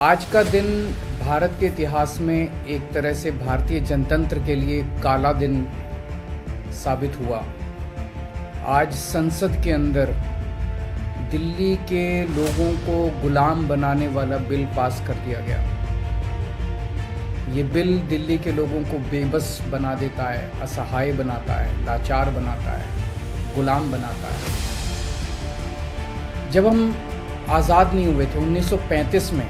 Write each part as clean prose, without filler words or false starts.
आज का दिन भारत के इतिहास में एक तरह से भारतीय जनतंत्र के लिए काला दिन साबित हुआ। आज संसद के अंदर दिल्ली के लोगों को गुलाम बनाने वाला बिल पास कर दिया गया। ये बिल दिल्ली के लोगों को बेबस बना देता है, असहाय बनाता है, लाचार बनाता है, गुलाम बनाता है। जब हम आज़ाद नहीं हुए थे 1935 में,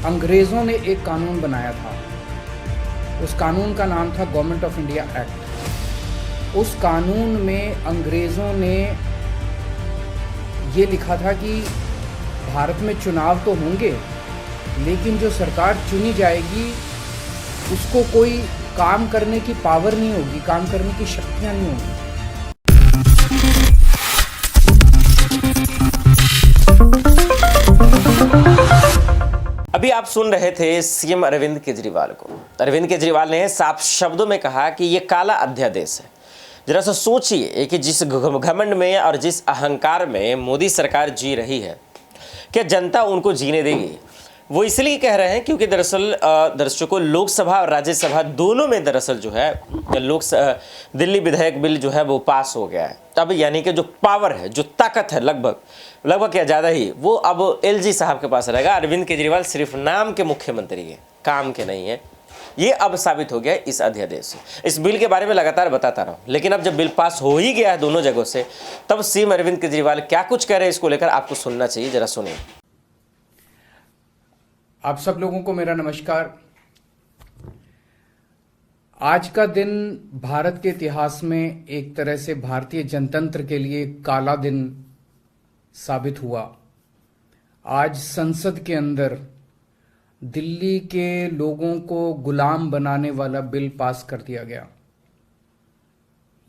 अंग्रेज़ों ने एक कानून बनाया था। उस कानून का नाम था गवर्नमेंट ऑफ इंडिया एक्ट। उस कानून में अंग्रेज़ों ने ये लिखा था कि भारत में चुनाव तो होंगे, लेकिन जो सरकार चुनी जाएगी उसको कोई काम करने की पावर नहीं होगी, काम करने की शक्तियाँ नहीं होंगी। अभी आप सुन रहे थे सीएम अरविंद केजरीवाल को। अरविंद केजरीवाल ने साफ शब्दों में कहा कि ये काला अध्यादेश है। जरा सा सोचिए कि जिस घमंड में और जिस अहंकार में मोदी सरकार जी रही है, क्या जनता उनको जीने देगी? वो इसलिए कह रहे हैं क्योंकि दर्शकों लोकसभा और राज्यसभा दोनों में दरअसल जो है दिल्ली विधायक बिल जो है वो पास हो गया है। तब यानी कि जो पावर है, जो ताकत है, लगभग क्या ज़्यादा ही, वो अब एलजी साहब के पास रहेगा। अरविंद केजरीवाल सिर्फ नाम के मुख्यमंत्री है, काम के नहीं है। ये अब साबित हो गया है इस अध्यादेश से। इस बिल के बारे में लगातार बताता रहा हूँ, लेकिन अब जब बिल पास हो ही गया है दोनों जगहों से, तब सीएम अरविंद केजरीवाल क्या कुछ कह रहे हैं इसको लेकर आपको सुनना चाहिए। जरा सुनिए। आप सब लोगों को मेरा नमस्कार। आज का दिन भारत के इतिहास में एक तरह से भारतीय जनतंत्र के लिए काला दिन साबित हुआ। आज संसद के अंदर दिल्ली के लोगों को गुलाम बनाने वाला बिल पास कर दिया गया।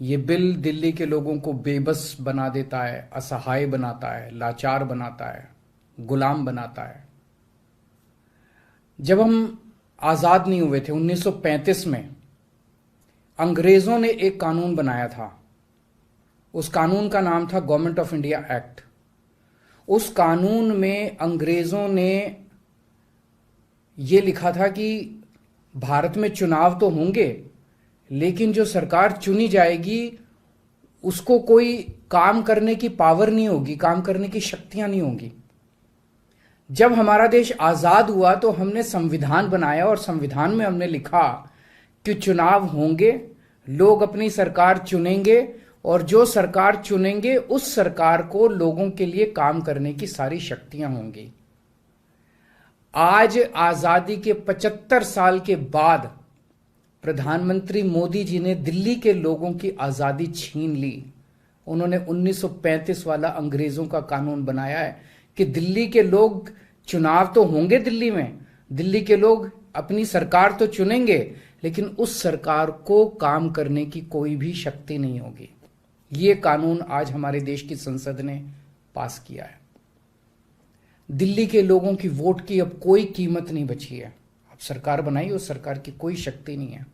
ये बिल दिल्ली के लोगों को बेबस बना देता है, असहाय बनाता है, लाचार बनाता है, गुलाम बनाता है। जब हम आज़ाद नहीं हुए थे 1935 में, अंग्रेज़ों ने एक कानून बनाया था। उस कानून का नाम था गवर्नमेंट ऑफ इंडिया एक्ट। उस कानून में अंग्रेज़ों ने ये लिखा था कि भारत में चुनाव तो होंगे, लेकिन जो सरकार चुनी जाएगी उसको कोई काम करने की पावर नहीं होगी, काम करने की शक्तियां नहीं होंगी। जब हमारा देश आज़ाद हुआ तो हमने संविधान बनाया और संविधान में हमने लिखा कि चुनाव होंगे, लोग अपनी सरकार चुनेंगे और जो सरकार चुनेंगे उस सरकार को लोगों के लिए काम करने की सारी शक्तियां होंगी। आज आज़ादी के 75 साल के बाद प्रधानमंत्री मोदी जी ने दिल्ली के लोगों की आज़ादी छीन ली। उन्होंने 1935 वाला अंग्रेज़ों का कानून बनाया है कि दिल्ली के लोग, चुनाव तो होंगे दिल्ली में, दिल्ली के लोग अपनी सरकार तो चुनेंगे, लेकिन उस सरकार को काम करने की कोई भी शक्ति नहीं होगी। ये कानून आज हमारे देश की संसद ने पास किया है। दिल्ली के लोगों की वोट की अब कोई कीमत नहीं बची है। अब सरकार बनाई, उस सरकार की कोई शक्ति नहीं है।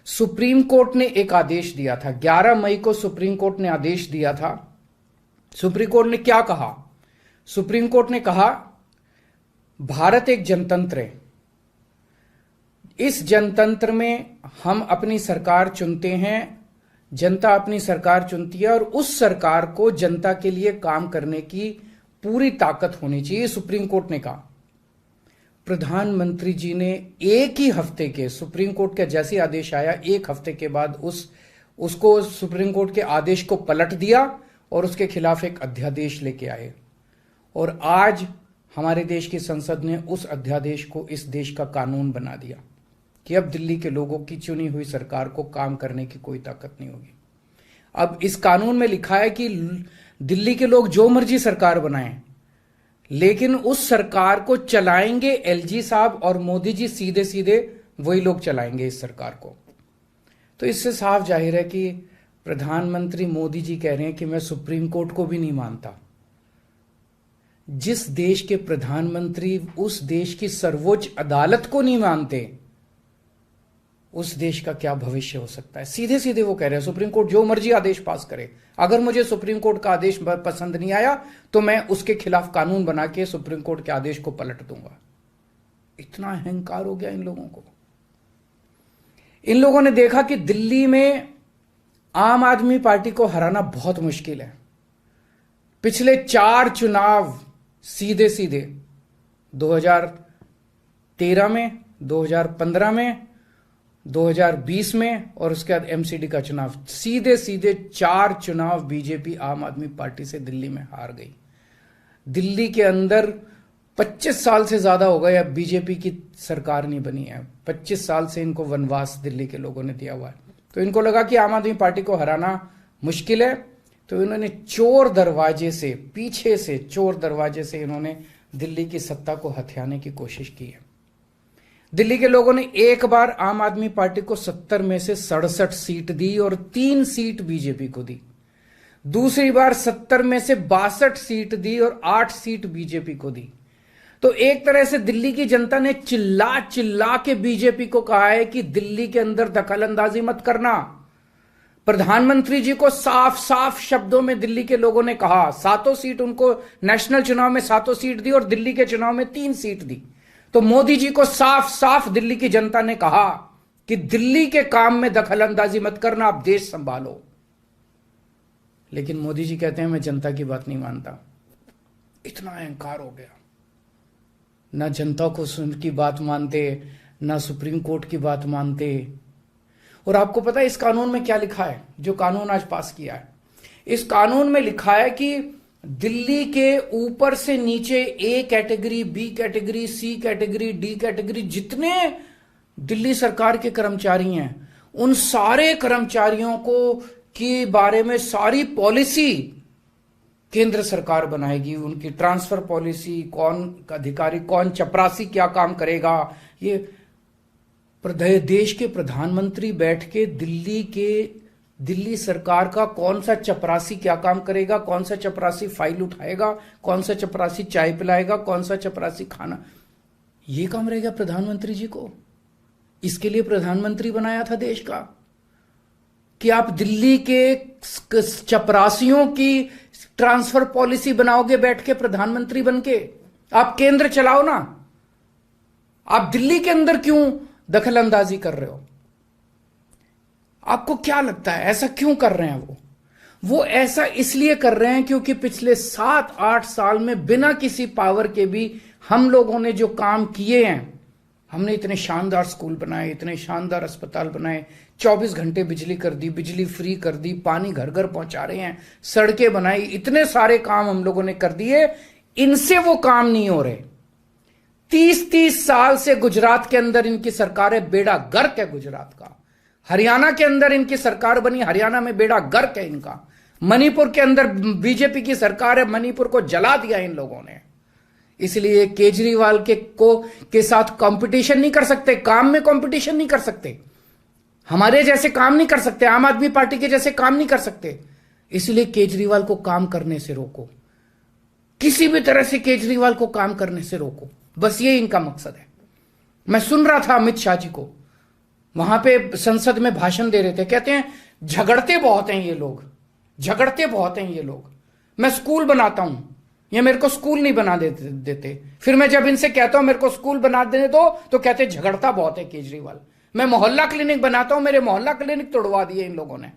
सुप्रीम कोर्ट ने एक आदेश दिया था, 11 मई को सुप्रीम कोर्ट ने आदेश दिया था। सुप्रीम कोर्ट ने क्या कहा? सुप्रीम कोर्ट ने कहा भारत एक जनतंत्र है। इस जनतंत्र में हम अपनी सरकार चुनते हैं, जनता अपनी सरकार चुनती है और उस सरकार को जनता के लिए काम करने की पूरी ताकत होनी चाहिए, सुप्रीम कोर्ट ने कहा। प्रधानमंत्री जी ने एक ही हफ्ते के, सुप्रीम कोर्ट का जैसे आदेश आया, एक हफ्ते के बाद उसको सुप्रीम कोर्ट के आदेश को पलट दिया और उसके खिलाफ एक अध्यादेश लेके आए। और आज हमारे देश की संसद ने उस अध्यादेश को इस देश का कानून बना दिया कि अब दिल्ली के लोगों की चुनी हुई सरकार को काम करने की कोई ताकत नहीं होगी। अब इस कानून में लिखा है कि दिल्ली के लोग जो मर्जी सरकार बनाएं, लेकिन उस सरकार को चलाएंगे एलजी साहब और मोदी जी, सीधे सीधे वही लोग चलाएंगे इस सरकार को। तो इससे साफ जाहिर है कि प्रधानमंत्री मोदी जी कह रहे हैं कि मैं सुप्रीम कोर्ट को भी नहीं मानता। जिस देश के प्रधानमंत्री उस देश की सर्वोच्च अदालत को नहीं मानते, उस देश का क्या भविष्य हो सकता है। सीधे सीधे वो कह रहे हैं सुप्रीम कोर्ट जो मर्जी आदेश पास करे, अगर मुझे सुप्रीम कोर्ट का आदेश पसंद नहीं आया तो मैं उसके खिलाफ कानून बना के सुप्रीम कोर्ट के आदेश को पलट दूंगा। इतना अहंकार हो गया इन लोगों को। इन लोगों ने देखा कि दिल्ली में आम आदमी पार्टी को हराना बहुत मुश्किल है। पिछले 4 चुनाव सीधे सीधे 2013 में, 2015 में, 2020 में और उसके बाद एमसीडी का चुनाव, सीधे सीधे 4 चुनाव बीजेपी आम आदमी पार्टी से दिल्ली में हार गई। दिल्ली के अंदर 25 साल से ज्यादा हो गए अब बीजेपी की सरकार नहीं बनी है। 25 साल से इनको वनवास दिल्ली के लोगों ने दिया हुआ है। तो इनको लगा कि आम आदमी पार्टी को हराना मुश्किल है, तो इन्होंने चोर दरवाजे से, पीछे से चोर दरवाजे से इन्होंने दिल्ली की सत्ता को हथियाने की कोशिश की है। दिल्ली के लोगों ने एक बार आम आदमी पार्टी को 70 में से 67 सीट दी और 3 सीट बीजेपी को दी। दूसरी बार 70 में से 62 सीट दी और 8 सीट बीजेपी को दी। तो एक तरह से दिल्ली की जनता ने चिल्ला चिल्ला के बीजेपी को कहा है कि दिल्ली के अंदर दखलंदाजी मत करना। प्रधानमंत्री जी को साफ साफ शब्दों में दिल्ली के लोगों ने कहा, 7 सीट उनको नेशनल चुनाव में 7 सीट दी और दिल्ली के चुनाव में 3 सीट दी। तो मोदी जी को साफ साफ दिल्ली की जनता ने कहा कि दिल्ली के काम में दखलंदाजी मत करना, आप देश संभालो। लेकिन मोदी जी कहते हैं मैं जनता की बात नहीं मानता। इतना अहंकार हो गया, ना जनता को की बात मानते, ना सुप्रीम कोर्ट की बात मानते। और आपको पता है इस कानून में क्या लिखा है, जो कानून आज पास किया है? इस कानून में लिखा है कि दिल्ली के ऊपर से नीचे A category, B category, C category, D category, जितने दिल्ली सरकार के कर्मचारी हैं, उन सारे कर्मचारियों को के बारे में सारी पॉलिसी केंद्र सरकार बनाएगी। उनकी ट्रांसफर पॉलिसी, कौन अधिकारी, कौन चपरासी क्या काम करेगा, ये देश के प्रधानमंत्री बैठ के दिल्ली सरकार का कौन सा चपरासी क्या काम करेगा, कौन सा चपरासी फाइल उठाएगा, कौन सा चपरासी चाय पिलाएगा, कौन सा चपरासी खाना, ये काम रहेगा प्रधानमंत्री जी को। इसके लिए प्रधानमंत्री बनाया था देश का कि आप दिल्ली के चपरासियों की ट्रांसफर पॉलिसी बनाओगे बैठ के प्रधानमंत्री बनके। आप केंद्र चलाओ ना, आप दिल्ली के अंदर क्यों दखलंदाजी कर रहे हो? आपको क्या लगता है ऐसा क्यों कर रहे हैं? वो ऐसा इसलिए कर रहे हैं क्योंकि पिछले 7-8 साल में बिना किसी पावर के भी हम लोगों ने जो काम किए हैं, हमने इतने शानदार स्कूल बनाए, इतने शानदार अस्पताल बनाए, 24 घंटे बिजली कर दी, बिजली फ्री कर दी, पानी घर घर पहुंचा रहे हैं, सड़कें बनाई, इतने सारे काम हम लोगों ने कर दिए। इनसे वो काम नहीं हो रहे। 30-30 साल से गुजरात के अंदर इनकी सरकार है, बेड़ा गर्क है गुजरात का। हरियाणा के अंदर इनकी सरकार बनी, हरियाणा में बेड़ा गर्क है इनका। मणिपुर के अंदर बीजेपी की सरकार है, मणिपुर को जला दिया इन लोगों ने। इसलिए केजरीवाल के साथ कंपटीशन नहीं कर सकते, काम में कंपटीशन नहीं कर सकते, हमारे जैसे काम नहीं कर सकते, आम आदमी पार्टी के जैसे काम नहीं कर सकते। इसलिए केजरीवाल को काम करने से रोको, किसी भी तरह से केजरीवाल को काम करने से रोको, बस ये इनका मकसद है। मैं सुन रहा था अमित शाह जी को, वहां पे संसद में भाषण दे रहे थे, कहते हैं झगड़ते बहुत हैं ये लोग, झगड़ते बहुत हैं ये लोग। मैं स्कूल बनाता हूं, ये मेरे को स्कूल नहीं बना देते। फिर मैं जब इनसे कहता हूं मेरे को स्कूल बना देने दो, तो कहते हैं झगड़ता बहुत है केजरीवाल। मैं मोहल्ला क्लिनिक बनाता हूं, मेरे मोहल्ला क्लिनिक तोड़वा दिए इन लोगों ने।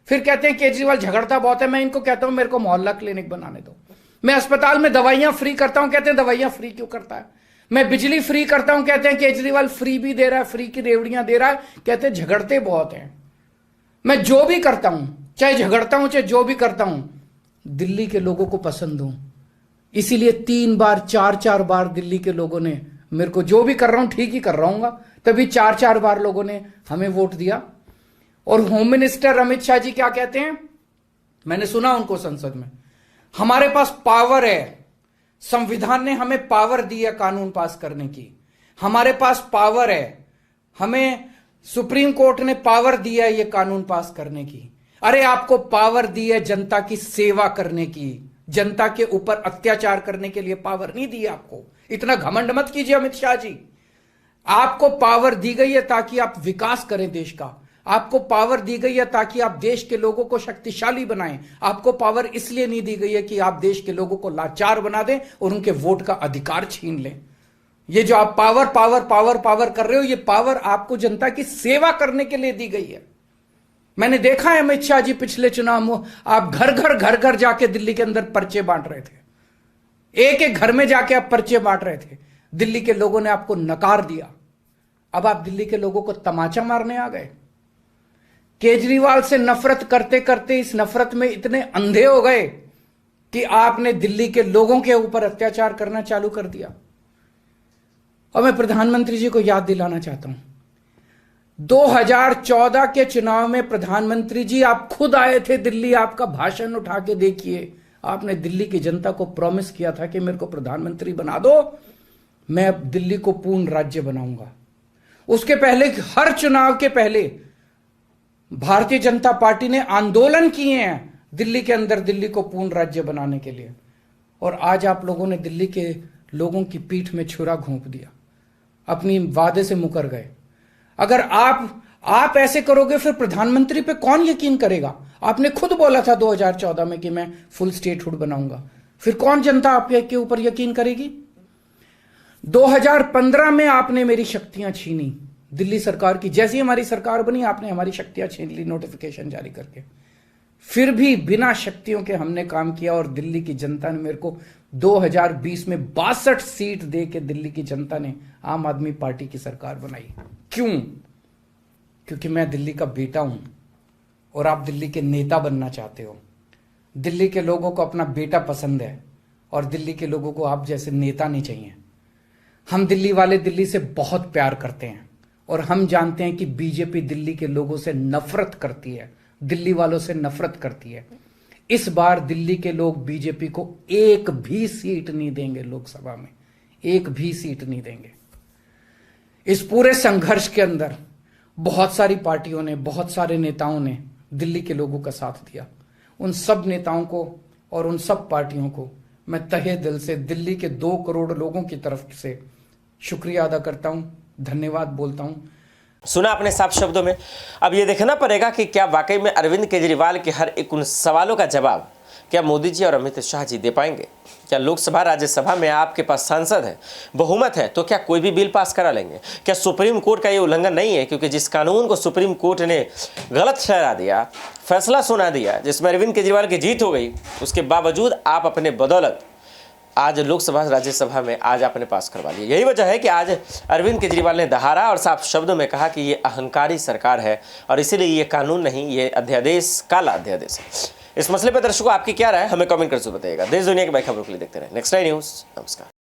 फिर कहते हैं केजरीवाल झगड़ता बहुत है। मैं इनको कहता हूं मेरे को मोहल्ला क्लिनिक बनाने दो। मैं अस्पताल में दवाइयां फ्री करता हूं, कहते हैं दवाइयां फ्री क्यों करता है। मैं बिजली फ्री करता हूं, कहते हैं केजरीवाल फ्री भी दे रहा है, फ्री की रेवड़ियां दे रहा है, कहते हैं झगड़ते बहुत हैं। मैं जो भी करता हूं, चाहे झगड़ता हूं चाहे जो भी करता हूं, दिल्ली के लोगों को पसंद हूं। इसीलिए 3 बार 4 बार दिल्ली के लोगों ने मेरे को, जो भी कर रहा हूं ठीक ही कर रहा हूं, तभी 4 बार लोगों ने हमें वोट दिया। और होम मिनिस्टर अमित शाह जी क्या कहते हैं, मैंने सुना उनको संसद में, हमारे पास पावर है, संविधान ने हमें पावर दी है कानून पास करने की, हमारे पास पावर है, हमें सुप्रीम कोर्ट ने पावर दिया है ये कानून पास करने की। अरे आपको पावर दी है जनता की सेवा करने की, जनता के ऊपर अत्याचार करने के लिए पावर नहीं दी आपको। इतना घमंड मत कीजिए अमित शाह जी। आपको पावर दी गई है ताकि आप विकास करें देश का। आपको पावर दी गई है ताकि आप देश के लोगों को शक्तिशाली बनाएं। आपको पावर इसलिए नहीं दी गई है कि आप देश के लोगों को लाचार बना दें और उनके वोट का अधिकार छीन लें। ये जो आप पावर पावर पावर पावर कर रहे हो, ये पावर आपको जनता की सेवा करने के लिए दी गई है। मैंने देखा है अमित शाह जी पिछले चुनाव में आप घर घर जाके दिल्ली के अंदर पर्चे बांट रहे थे। एक एक घर में जाके आप पर्चे बांट रहे थे। दिल्ली के लोगों ने आपको नकार दिया। अब आप दिल्ली के लोगों को तमाचा मारने आ गए। केजरीवाल से नफरत करते करते इस नफरत में इतने अंधे हो गए कि आपने दिल्ली के लोगों के ऊपर अत्याचार करना चालू कर दिया। और मैं प्रधानमंत्री जी को याद दिलाना चाहता हूं, 2014 के चुनाव में प्रधानमंत्री जी आप खुद आए थे दिल्ली। आपका भाषण उठा के देखिए, आपने दिल्ली की जनता को प्रॉमिस किया था कि मेरे को प्रधानमंत्री बना दो, मैं अब दिल्ली को पूर्ण राज्य बनाऊंगा। उसके पहले, हर चुनाव के पहले भारतीय जनता पार्टी ने आंदोलन किए हैं दिल्ली के अंदर दिल्ली को पूर्ण राज्य बनाने के लिए। और आज आप लोगों ने दिल्ली के लोगों की पीठ में छुरा घोंप दिया, अपनी वादे से मुकर गए। अगर आप ऐसे करोगे फिर प्रधानमंत्री पे कौन यकीन करेगा? आपने खुद बोला था 2014 में कि मैं फुल स्टेटहुड बनाऊंगा, फिर कौन जनता आपके ऊपर यकीन करेगी? 2015 में आपने मेरी शक्तियां छीनी दिल्ली सरकार की। जैसी हमारी सरकार बनी आपने हमारी शक्तियां छीन ली नोटिफिकेशन जारी करके। फिर भी बिना शक्तियों के हमने काम किया और दिल्ली की जनता ने मेरे को 2020 में 62 सीट दे के दिल्ली की जनता ने आम आदमी पार्टी की सरकार बनाई। क्यों? क्योंकि मैं दिल्ली का बेटा हूं और आप दिल्ली के नेता बनना चाहते हो। दिल्ली के लोगों को अपना बेटा पसंद है और दिल्ली के लोगों को आप जैसे नेता नहीं चाहिए। हम दिल्ली वाले दिल्ली से बहुत प्यार करते हैं और हम जानते हैं कि बीजेपी दिल्ली के लोगों से नफरत करती है, दिल्ली वालों से नफरत करती है। इस बार दिल्ली के लोग बीजेपी को एक भी सीट नहीं देंगे, लोकसभा में एक भी सीट नहीं देंगे। इस पूरे संघर्ष के अंदर बहुत सारी पार्टियों ने, बहुत सारे नेताओं ने दिल्ली के लोगों का साथ दिया। उन सब नेताओं को और उन सब पार्टियों को मैं तहे दिल से दिल्ली के 2 करोड़ लोगों की तरफ से शुक्रिया अदा करता हूं, धन्यवाद बोलता हूं। सुना आपने साफ शब्दों में। अब ये देखना पड़ेगा कि क्या वाकई में अरविंद केजरीवाल के हर एक उन सवालों का जवाब क्या मोदी जी और अमित शाह जी दे पाएंगे? क्या लोकसभा राज्यसभा में आपके पास सांसद है, बहुमत है, तो क्या कोई भी बिल पास करा लेंगे? क्या सुप्रीम कोर्ट का ये उल्लंघन नहीं है? क्योंकि जिस कानून को सुप्रीम कोर्ट ने गलत ठहरा दिया, फैसला सुना दिया, जिसमें अरविंद केजरीवाल की जीत हो गई, उसके बावजूद आप अपने बदौलत आज लोकसभा राज्यसभा में आज आपने पास करवा लिया। यही वजह है कि आज अरविंद केजरीवाल ने दहाड़ा और साफ शब्दों में कहा कि ये अहंकारी सरकार है और इसीलिए ये कानून नहीं, ये अध्यादेश काला अध्यादेश है। इस मसले पर दर्शकों आपकी क्या राय है, हमें कमेंट कर जरूर बताइएगा। देश दुनिया की बड़ी खबरों के लिए देखते रहे नेक्स्ट 9 न्यूज़। नमस्कार।